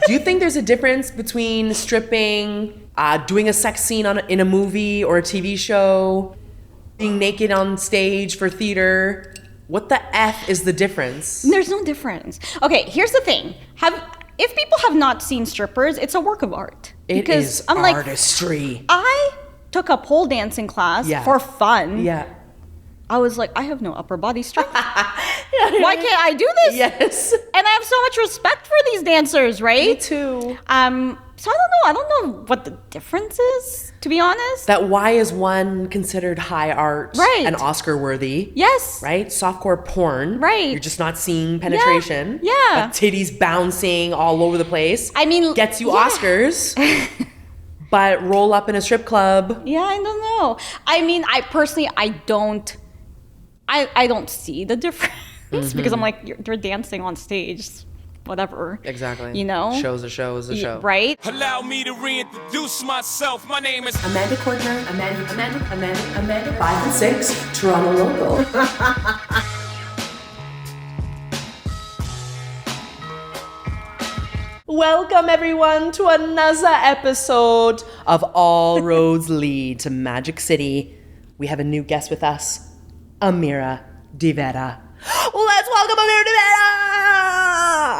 Do you think there's a difference between stripping, doing a sex scene in a movie or a TV show, being naked on stage for theater? What the F is the difference? There's no difference. Okay, here's the thing. If people have not seen strippers, it's a work of art. It is artistry. I took a pole dancing class for fun. Yeah. I was like, I have no upper body strength. Why can't I do this? Yes. And I have so much respect for these dancers, right? Me too. So I don't know what the difference is, to be honest. That why is one considered high art and Oscar worthy? Yes. Right? Softcore porn. Right. You're just not seeing penetration. Yeah. But titties bouncing all over the place. I mean, gets you Oscars. But roll up in a strip club. Yeah, I don't know. I mean, I personally, I don't see the difference because I'm like, you're dancing on stage. Whatever. Exactly. You know? Show's a show is a show. Right? Allow me to reintroduce myself. My name is Amanda Cordner. Amanda 5 and 6, Toronto local. Welcome everyone to another episode of All Roads Lead to Magic City. We have a new guest with us, Amira de Vera. Let's welcome Amira de Vera!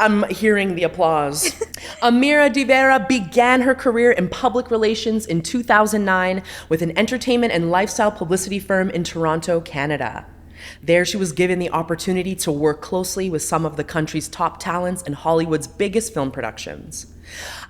I'm hearing the applause. Amira de Vera began her career in public relations in 2009 with an entertainment and lifestyle publicity firm in Toronto, Canada. There, she was given the opportunity to work closely with some of the country's top talents and Hollywood's biggest film productions.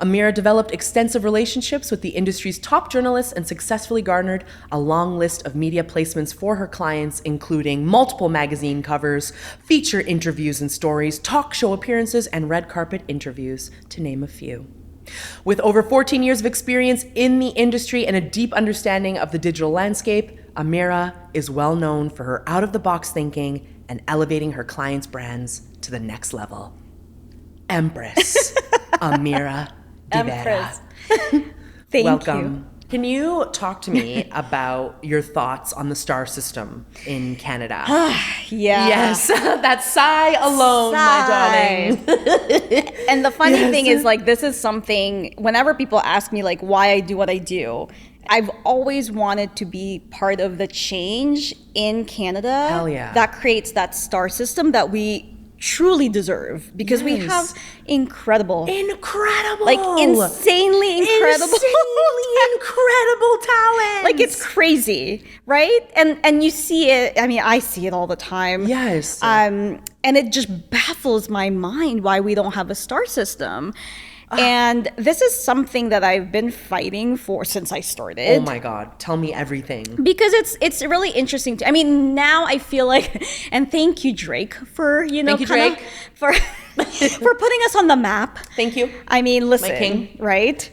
Amira developed extensive relationships with the industry's top journalists and successfully garnered a long list of media placements for her clients, including multiple magazine covers, feature interviews and stories, talk show appearances, and red carpet interviews, to name a few. With over 14 years of experience in the industry and a deep understanding of the digital landscape, Amira is well known for her out-of-the-box thinking and elevating her clients' brands to the next level. Empress Amira de Vera. Thank Welcome. you. Can you talk to me about your thoughts on the star system in Canada? Yeah. Yes, that sigh alone, my darling. And the funny thing is, like, this is something, whenever people ask me, like, why I do what I do, I've always wanted to be part of the change in Canada. Hell yeah. That creates that star system that we truly deserve, because we have incredible, like insanely incredible talent. Like, it's crazy, right? And you see it. I mean, I see it all the time. Yes. And it just baffles my mind why we don't have a star system. And this is something that I've been fighting for since I started. Oh my God, tell me everything. Because it's really interesting. I mean, now I feel like, and thank you, Drake, for, Drake. for putting us on the map. Thank you. I mean, listen, My king. right?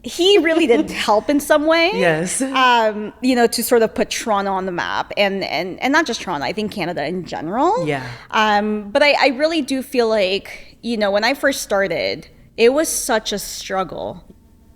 He really did help in some way. Yes. To sort of put Toronto on the map, and not just Toronto, I think Canada in general. Yeah. But I really do feel like, when I first started, it was such a struggle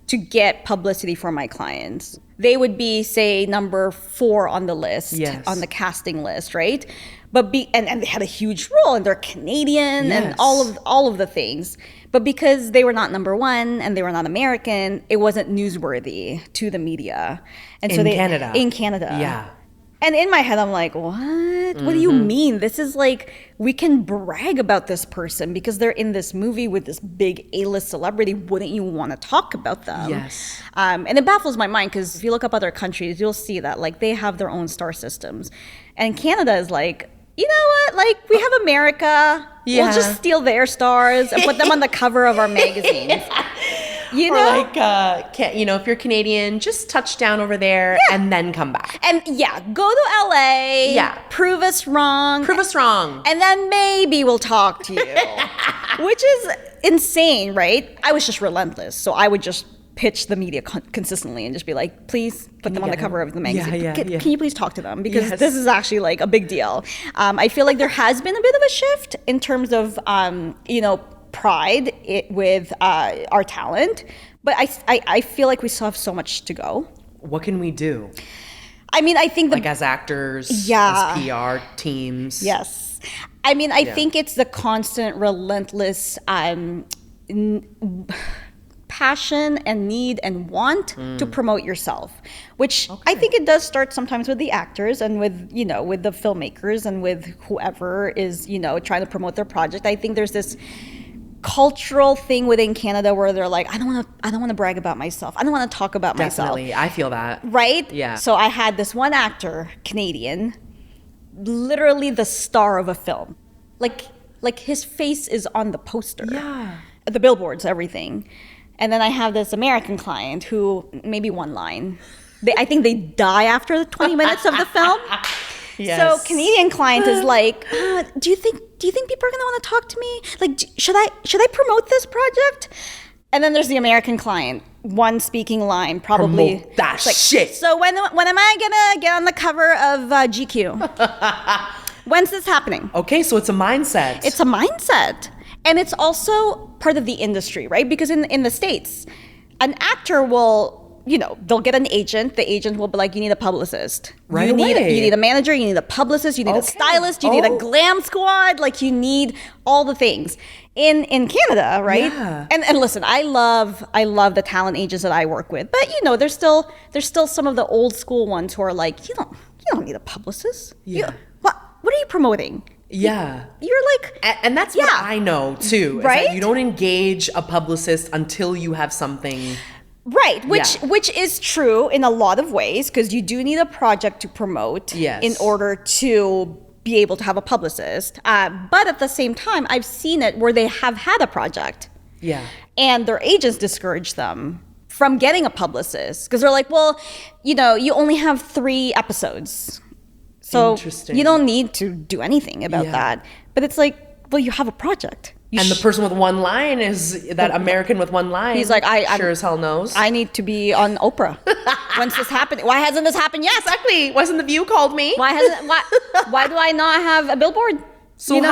to get publicity for my clients. They would be, say, number 4 on the list, on the casting list, right? But and they had a huge role, and they're Canadian, and all of the things. But because they were not number 1 and they were not American, it wasn't newsworthy to the media. And so Canada. In Canada. Yeah. And in my head, I'm like, what? What do you mean? This is like, we can brag about this person because they're in this movie with this big A-list celebrity. Wouldn't you want to talk about them? Yes. And it baffles my mind, because if you look up other countries, you'll see that, like, they have their own star systems. And Canada is like, you know what? Like, we have America. Yeah. We'll just steal their stars and put them on the cover of our magazines. You know? Or like, if you're Canadian, just touch down over there and then come back. And go to LA. Yeah. Prove us wrong. And then maybe we'll talk to you. Which is insane, right? I was just relentless. So I would just pitch the media consistently and just be like, please put them on the cover of the magazine. Can you please talk to them? Because this is actually like a big deal. I feel like there has been a bit of a shift in terms of, pride with our talent. But I feel like we still have so much to go. What can we do? I mean, I think like as actors, as PR teams. Yes. I mean, I think it's the constant, relentless, passion and need and want to promote yourself, which I think it does start sometimes with the actors and with, you know, with the filmmakers and with whoever is, you know, trying to promote their project. I think there's this cultural thing within Canada where they're like, I don't want to brag about myself. I don't want to talk about Definitely. myself. I feel that. Right? Yeah. So I had this one actor, Canadian, literally the star of a film. Like his face is on the poster. Yeah. The billboards, everything. And then I have this American client who maybe one line. I think they die after 20 minutes of the film. Yes. So Canadian client is like, do you think people are gonna want to talk to me? Like, should I promote this project? And then there's the American client, one speaking line, probably. Promote that like, shit. So when am I gonna get on the cover of GQ? When's this happening? Okay, so it's a mindset. It's a mindset. And it's also part of the industry, right? Because in the States, an actor will, you know, they'll get an agent. The agent will be like, you need a publicist. Right you away. need a manager. You need a publicist. You need a stylist. You need a glam squad. Like, you need all the things. In Canada, right? Yeah. And listen, I love the talent agents that I work with. But, you know, there's still some of the old school ones who are like, you don't need a publicist. Yeah. What are you promoting? Yeah. You're like... And that's what I know, too. Is Right? that you don't engage a publicist until you have something... Right, which is true in a lot of ways, because you do need a project to promote in order to be able to have a publicist. But at the same time, I've seen it where they have had a project. Yeah. And their agents discourage them from getting a publicist, because they're like, well, you know, you only have 3 episodes. So you don't need to do anything about that. But it's like, well, you have a project. And the person with one line is that American with one line. He's like, I sure as hell knows. I need to be on Oprah. When's this happening? Why hasn't this happened yet? Exactly. Wasn't The View called me? Why do I not have a billboard? So you know?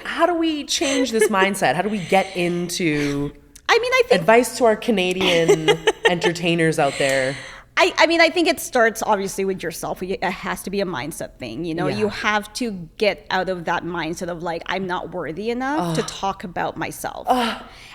how do we change this mindset? How do we get into I think advice to our Canadian entertainers out there? I think it starts obviously with yourself. It has to be a mindset thing. You know, you have to get out of that mindset of like, I'm not worthy enough to talk about myself.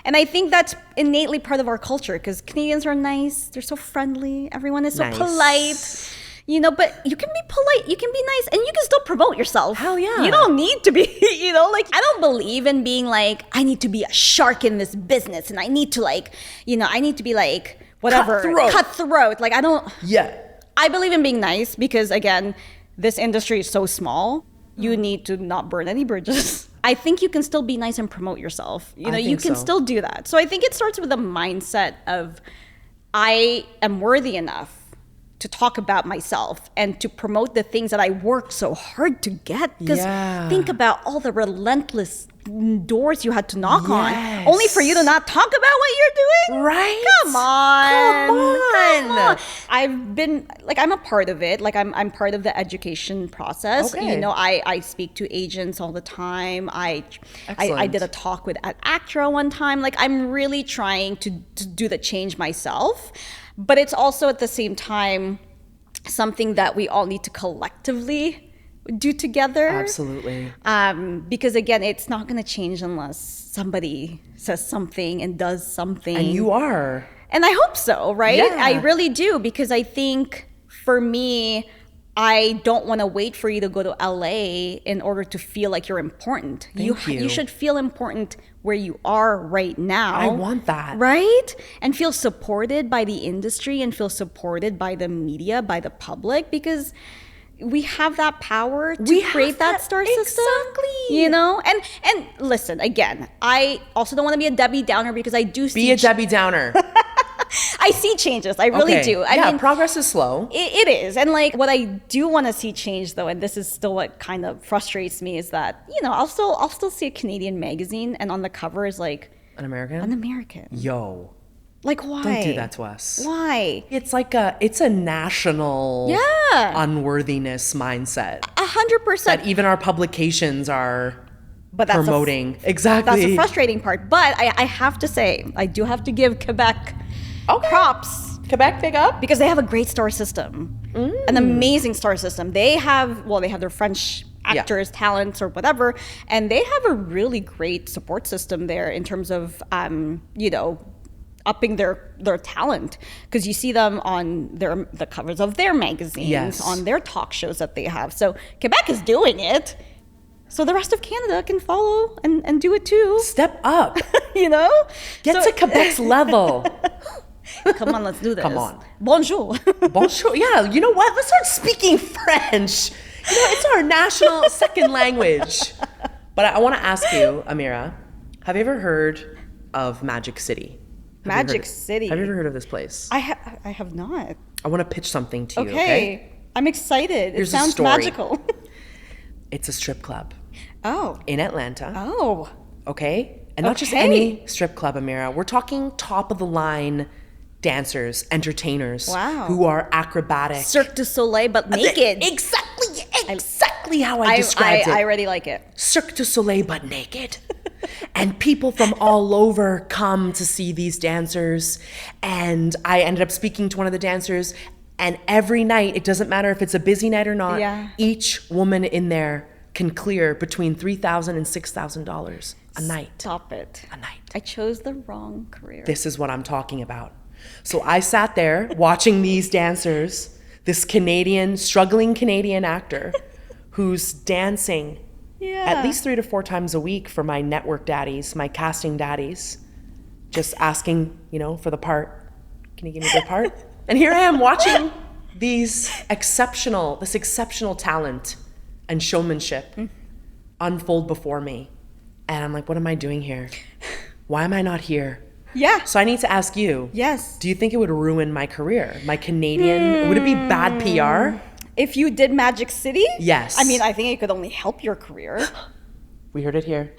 And I think that's innately part of our culture, because Canadians are nice. They're so friendly. Everyone is so polite. You know, but you can be polite, you can be nice, and you can still promote yourself. Hell yeah. You don't need to be, you know, like, I don't believe in being like, I need to be a shark in this business, and I need to like, you know, I need to be like, whatever. Cutthroat. Like, I don't. Yeah. I believe in being nice because, again, this industry is so small. You need to not burn any bridges. I think you can still be nice and promote yourself. You know, you can still do that. So I think it starts with a mindset of, I am worthy enough to talk about myself and to promote the things that I worked so hard to get. Because think about all the relentless doors you had to knock on, only for you to not talk about what you're doing. Right? Come on. I've been like, I'm a part of it. Like, I'm part of the education process. Okay. You know, I speak to agents all the time. I did a talk with an actor one time. Like, I'm really trying to do the change myself. But it's also at the same time something that we all need to collectively do together. Absolutely. Because again, it's not going to change unless somebody says something and does something. And you are. And I hope so, right? Yeah. I really do, because I think for me, I don't want to wait for you to go to LA in order to feel like you're important. Thank you. You should feel important where you are right now. I want that. Right? And feel supported by the industry and feel supported by the media, by the public, because we have that power to create that star system. Exactly. You know? And listen, again, I also don't want to be a Debbie Downer, because I do see... Be a Debbie Downer. I see changes. I really do. I mean, progress is slow. It is. And like, what I do want to see change, though, and this is still what kind of frustrates me, is that, you know, I'll still see a Canadian magazine, and on the cover is like... An American? An American. Yo. Like, why? Don't do that to us. Why? It's like it's a national unworthiness mindset. 100%. That even our publications are but that's promoting. Exactly. That's the frustrating part. But I have to say, I do have to give Quebec props. Quebec, big up. Because they have a great star system. An amazing star system. They have their French actors, talents, or whatever. And they have a really great support system there in terms of, upping their talent, because you see them on the covers of their magazines, on their talk shows that they have. So Quebec is doing it. So the rest of Canada can follow and do it too. Step up. Get to Quebec's level. Come on, let's do this. Come on. Bonjour. Bonjour. Yeah, you know what? Let's start speaking French. It's our national second language. But I want to ask you, Amira, have you ever heard of Magic City? Magic City. Have you ever heard of this place? I have not. I want to pitch something to you, okay? I'm excited. Here's it sounds a story. magical. It's a strip club. Oh. In Atlanta. Oh. Okay? And not just any strip club, Amira. We're talking top of the line dancers, entertainers. Wow. Who are acrobatic. Cirque du Soleil, but naked. Exactly how I described it. I already like it. Cirque du Soleil, but naked. And people from all over come to see these dancers. And I ended up speaking to one of the dancers. And every night, it doesn't matter if it's a busy night or not, each woman in there can clear between $3,000 and $6,000 a night. Stop it. A night. I chose the wrong career. This is what I'm talking about. So I sat there watching these dancers, this struggling Canadian actor who's dancing at least 3 to 4 times a week for my network daddies, my casting daddies, just asking, for the part. Can you give me the part? And here I am watching this exceptional talent and showmanship unfold before me. And I'm like, what am I doing here? Why am I not here? Yeah. So I need to ask you. Yes. Do you think it would ruin my career? My Canadian, would it be bad PR? If you did Magic City? Yes. I mean, I think it could only help your career. We heard it here.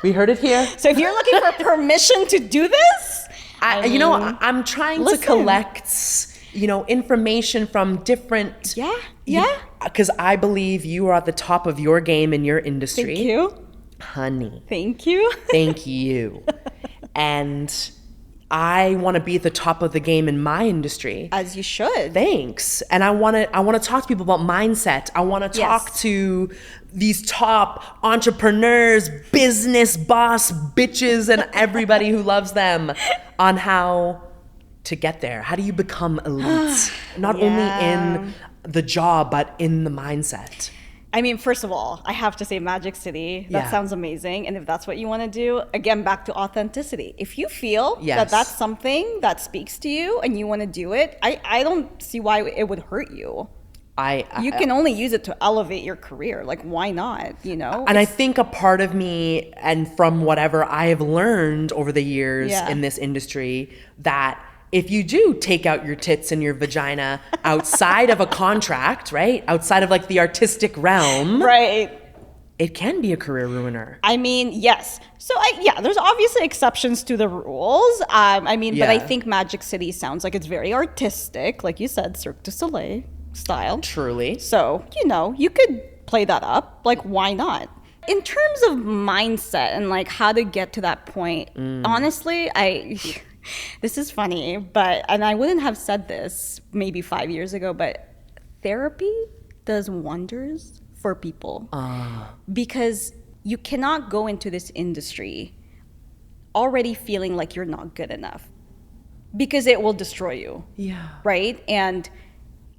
We heard it here. So if you're looking for permission to do this, I'm trying to collect, information from different. Yeah. Because I believe you are at the top of your game in your industry. Thank you. Honey. Thank you. Thank you. And I want to be at the top of the game in my industry. As you should. Thanks. And I want to talk to people about mindset. I want to talk to these top entrepreneurs, business boss bitches, and everybody who loves them on how to get there. How do you become elite? Not only in the job, but in the mindset. I mean, first of all, I have to say Magic City. That sounds amazing. And if that's what you want to do, again, back to authenticity. If you feel that that's something that speaks to you and you want to do it, I don't see why it would hurt you. You can only use it to elevate your career. Like, why not, And I think a part of me, and from whatever I have learned over the years in this industry, that if you do take out your tits and your vagina outside of a contract, right? Outside of like the artistic realm. Right. It can be a career ruiner. I mean, yes. So there's obviously exceptions to the rules. But I think Magic City sounds like it's very artistic. Like you said, Cirque du Soleil style. Truly. So, you could play that up. Like, why not? In terms of mindset and like how to get to that point, honestly, this is funny, and I wouldn't have said this maybe 5 years ago, but therapy does wonders for people. Because you cannot go into this industry already feeling like you're not good enough, because it will destroy you. Yeah. Right? And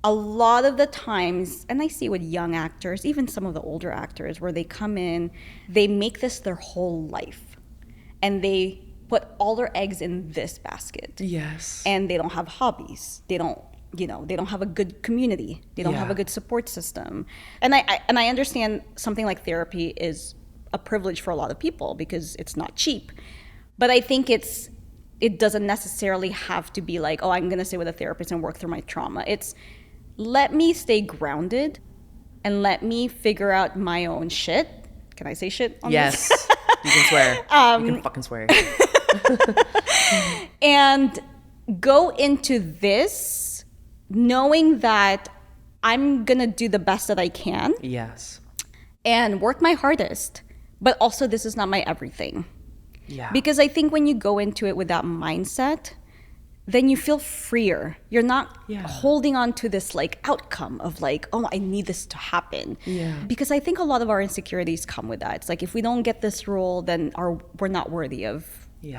a lot of the times, and I see with young actors, even some of the older actors, where they come in, they make this their whole life. And they put all their eggs in this basket. Yes. And they don't have hobbies. They don't have a good community. They don't have a good support system. And I understand something like therapy is a privilege for a lot of people because it's not cheap. But I think it doesn't necessarily have to be like, oh, I'm going to sit with a therapist and work through my trauma. It's let me stay grounded and let me figure out my own shit. Can I say shit on this? Yes. You can swear. You can fucking swear. And go into this knowing that I'm going to do the best that I can. Yes. And work my hardest. But also, this is not my everything. Yeah. Because I think when you go into it with that mindset, then you feel freer. You're not holding on to this like outcome of like, oh, I need this to happen. Yeah. Because I think a lot of our insecurities come with that. It's like, if we don't get this role, then we're not worthy of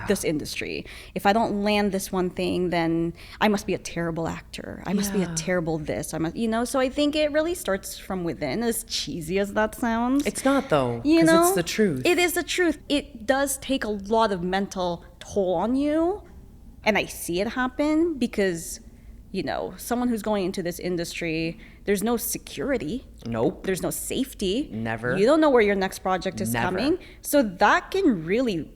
this industry. If I don't land this one thing, then I must be a terrible actor. I must be a terrible this. I must, so I think it really starts from within, as cheesy as that sounds. It's not though, because it's the truth. It is the truth. It does take a lot of mental toll on you. And I see it happen because, someone who's going into this industry, there's no security. Nope. There's no safety. Never. You don't know where your next project is coming. So that can really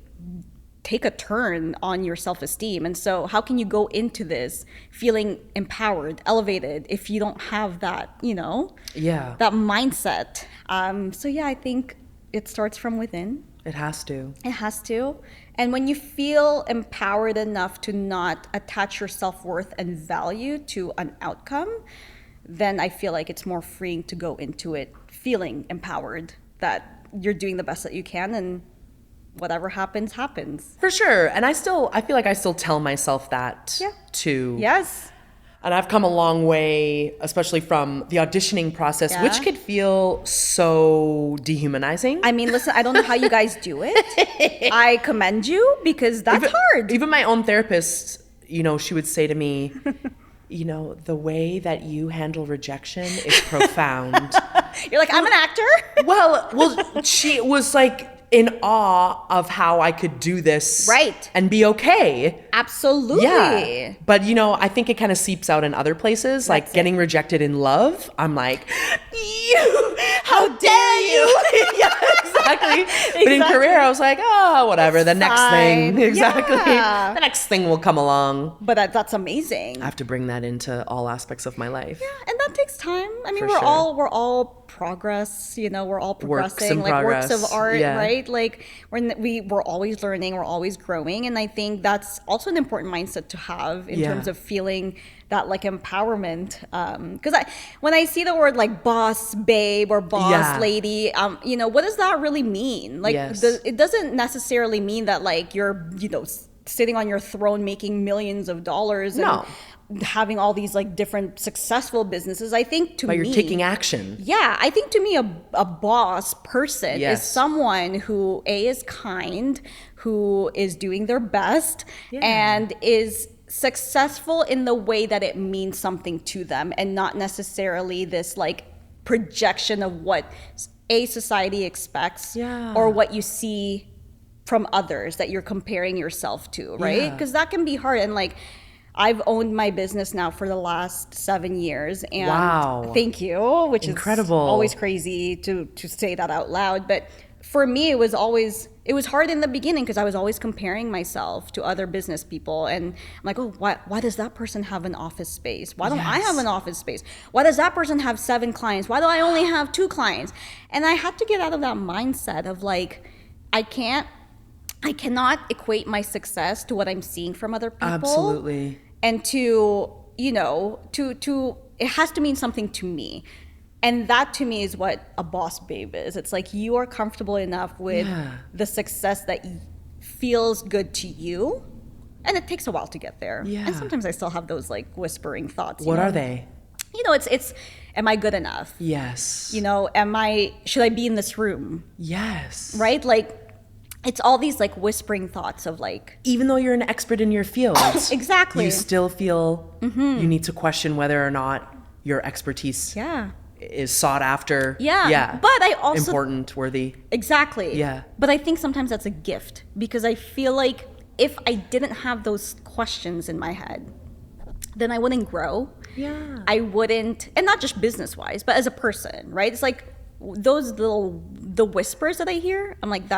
take a turn on your self-esteem. And so how can you go into this feeling empowered, elevated, if you don't have that, that mindset? I think it starts from within. It has to. It has to. And when you feel empowered enough to not attach your self-worth and value to an outcome, then I feel like it's more freeing to go into it feeling empowered that you're doing the best that you can, and whatever happens, happens. For sure. And I feel like I still tell myself that too. Yes. And I've come a long way, especially from the auditioning process, which could feel so dehumanizing. I mean, listen, I don't know how you guys do it. I commend you, because that's hard. Even my own therapist, she would say to me, the way that you handle rejection is profound. You're like, I'm an actor? Well, she was like in awe of how I could do this and be okay. Absolutely. Yeah. But, I think it kind of seeps out in other places, like getting rejected in love. I'm like, how dare you? Yeah, exactly. But in career, I was like, oh, whatever. The next thing. Exactly. Yeah. The next thing will come along. But that's amazing. I have to bring that into all aspects of my life. Yeah, and that takes time. I mean, For we're sure. all progress, we're all progressing, works of art, right? Like we're always learning, we're always growing. And I think that's also an important mindset to have in terms of feeling that like empowerment. Because when I see the word like boss babe or boss lady, what does that really mean? Like it doesn't necessarily mean that like you're, sitting on your throne making millions of dollars and having all these like different successful businesses. I think But you're taking action. Yeah, I think to me a boss person is someone who is kind, who is doing their best, and is successful in the way that it means something to them, and not necessarily this like projection of what a society expects or what you see from others that you're comparing yourself to, right? Because that can be hard. And like, I've owned my business now for the last 7 years, and thank you, which incredible. Is always crazy to say that out loud. But for me, it was hard in the beginning because I was always comparing myself to other business people, and I'm like, oh, why does that person have an office space? Why don't I have an office space? Why does that person have 7 clients? Why do I only have 2 clients? And I had to get out of that mindset of like, I cannot equate my success to what I'm seeing from other people. Absolutely. And to it has to mean something to me. And that to me is what a boss babe is. It's like you are comfortable enough with the success that feels good to you. And it takes a while to get there. Yeah. And sometimes I still have those like whispering thoughts. What are they? It's am I good enough? Yes. Should I be in this room? Yes. Right? Like, it's all these like whispering thoughts of like, even though you're an expert in your field, exactly, you still feel you need to question whether or not your expertise is sought after. Yeah. But I also important, worthy. Exactly. Yeah. But I think sometimes that's a gift, because I feel like if I didn't have those questions in my head, then I wouldn't grow. Yeah. I wouldn't, and not just business wise, but as a person, right? It's like the whispers that I hear, I'm like,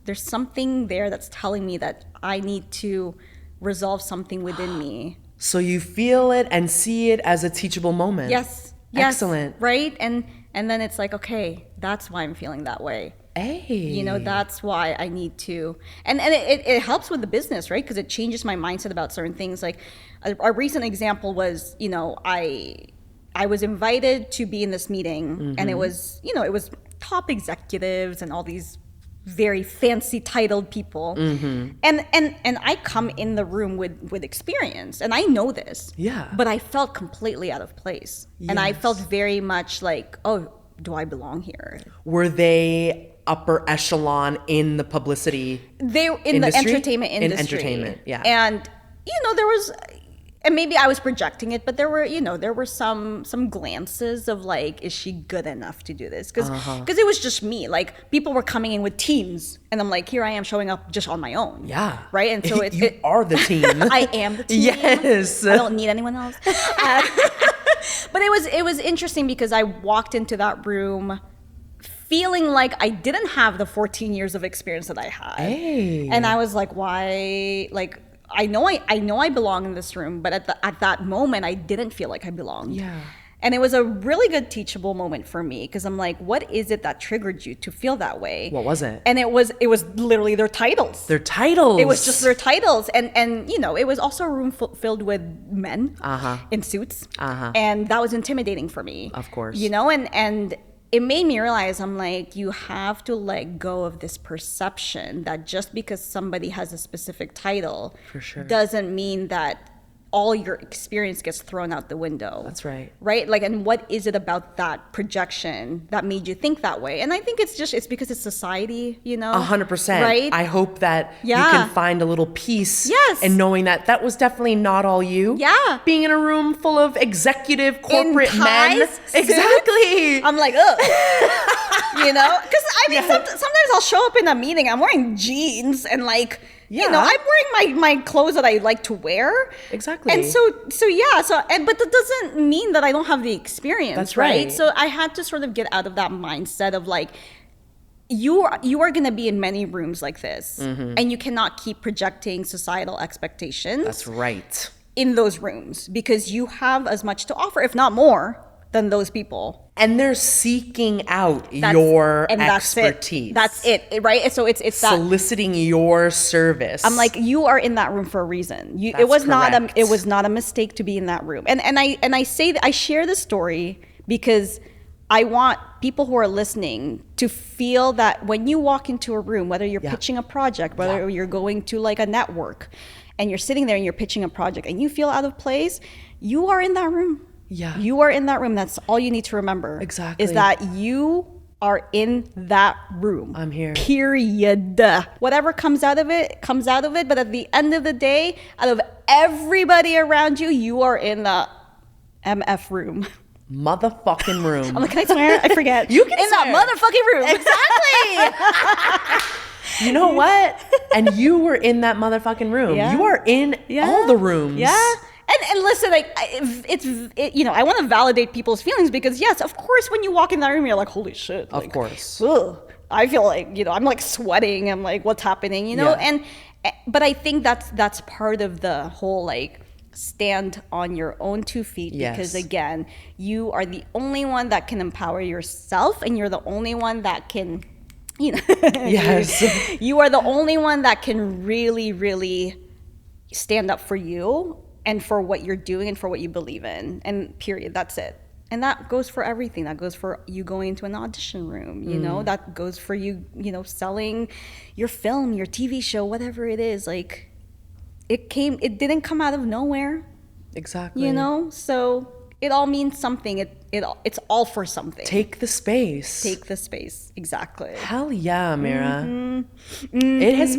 there's something there that's telling me that I need to resolve something within me. So you feel it and see it as a teachable moment. Yes. Excellent. Right? And then it's like, okay, that's why I'm feeling that way. Hey. That's why I need to. And it helps with the business, right? Because it changes my mindset about certain things. Like a recent example was, I was invited to be in this meeting, and it was, it was top executives and all these very fancy titled people. And I come in the room with experience, and I know this. Yeah. But I felt completely out of place. And I felt very much like, oh, do I belong here? Were they upper echelon in the publicity They in industry? the entertainment industry. In entertainment, yeah. And there was, and maybe I was projecting it, but there were some glances of like, is she good enough to do this? Because it was just me. Like, people were coming in with teams, and I'm like, here I am showing up just on my own. Yeah. Right. And so you are the team. I am the team. Yes. I don't need anyone else. But it was interesting because I walked into that room feeling like I didn't have the 14 years of experience that I had. Hey. And I was like, why? Like, I know I belong in this room, but at that moment, I didn't feel like I belonged. Yeah. And it was a really good teachable moment for me, because I'm like, what is it that triggered you to feel that way? What was it? And it was literally their titles. Their titles. It was just their titles. And it was also a room filled with men in suits. And that was intimidating for me. Of course. And it made me realize, I'm like, you have to let go of this perception that just because somebody has a specific title For sure. doesn't mean that all your experience gets thrown out the window. That's right. Right? Like, and what is it about that projection that made you think that way? And I think it's because it's society, 100%. Right? I hope that you Yeah. can find a little peace Yes. in knowing that was definitely not all you. Yeah. Being in a room full of executive corporate men. ties, suits. Exactly. I'm like, ugh. Because I mean, sometimes I'll show up in a meeting, I'm wearing jeans and like, Yeah. I'm wearing my clothes that I like to wear. Exactly. And but that doesn't mean that I don't have the experience. That's right. So I had to sort of get out of that mindset of like, you are going to be in many rooms like this, and you cannot keep projecting societal expectations. That's right. In those rooms, because you have as much to offer, if not more, than those people. And they're seeking out your expertise. That's it, right? So it's that soliciting your service. I'm like, you are in that room for a reason. It That's was correct. not a mistake to be in that room. And I say that I share this story because I want people who are listening to feel that when you walk into a room, whether you're pitching a project, whether you're going to like a network, and you're sitting there and you're pitching a project and you feel out of place, you are in that room. Yeah. You are in that room. That's all you need to remember. Exactly. Is that you are in that room. I'm here. Period. Whatever comes out of it, comes out of it. But at the end of the day, out of everybody around you, you are in the MF room. Motherfucking room. I'm like, can I swear? I forget. You can in swear. that motherfucking room. Exactly. You know what? And you were in that motherfucking room. Yeah. You are in all the rooms. Yeah. And listen, like, I want to validate people's feelings because, yes, of course, when you walk in that room, you're like, holy shit. Of like, course. Ugh. I feel like, I'm like sweating. I'm like, what's happening, Yeah. But I think that's part of the whole, like, stand on your own 2 feet. Yes. Because, again, you are the only one that can empower yourself, and you're the only one that can, Yes. you are the only one that can really, really stand up for you and for what you're doing and for what you believe in, and period. That's it. And that goes for everything. That goes for you going into an audition room, that goes for you, selling your film, your TV show, whatever it is. Like, it didn't come out of nowhere, Exactly. so it all means something. It's all for something. Take the space. Take the space. Exactly. Hell yeah, Amira. It has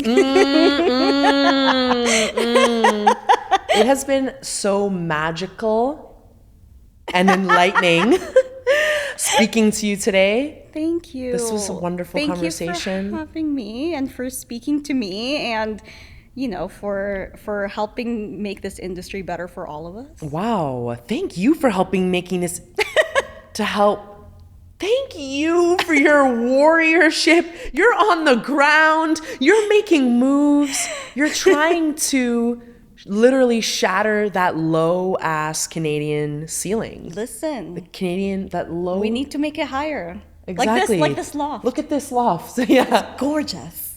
it has been so magical and enlightening speaking to you today. Thank you. This was a wonderful conversation. Thank you for having me and for speaking to me, and for helping make this industry better for all of us. Wow. Thank you for helping making this to help. Thank you for your warriorship. You're on the ground. You're making moves. You're trying to literally shatter that low ass Canadian ceiling. Listen, That low. we need to make it higher. Exactly. Like this loft. Look at this loft. Yeah. Gorgeous.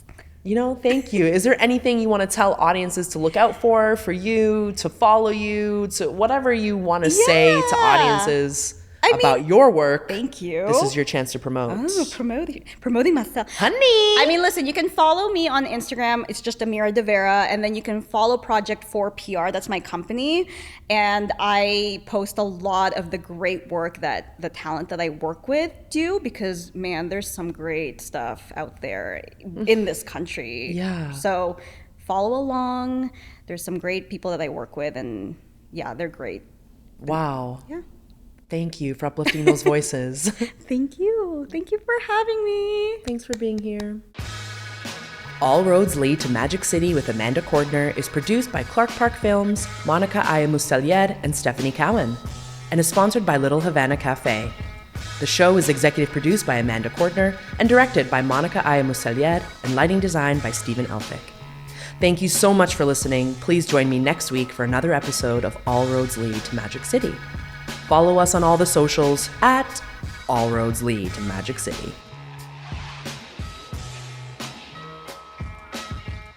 Thank you. Is there anything you want to tell audiences to look out for you, to follow you, to whatever you want to say to audiences? about your work. Thank you. This is your chance to promote. Oh, promoting myself. Honey! I mean, listen, you can follow me on Instagram. It's just Amira de Vera. And then you can follow Project 4 PR. That's my company. And I post a lot of the great work that the talent that I work with do because, man, there's some great stuff out there in this country. Yeah. So follow along. There's some great people that I work with. And yeah, they're great. Wow. Yeah. Thank you for uplifting those voices. Thank you. Thank you for having me. Thanks for being here. All Roads Lead to Magic City with Amanda Cordner is produced by Clark Park Films, Monica Mustelier, and Stephanie Cowan, and is sponsored by Little Havana Cafe. The show is executive produced by Amanda Cordner and directed by Monica Mustelier and lighting design by Stephen Elphick. Thank you so much for listening. Please join me next week for another episode of All Roads Lead to Magic City. Follow us on all the socials at All Roads Lead to Magic City.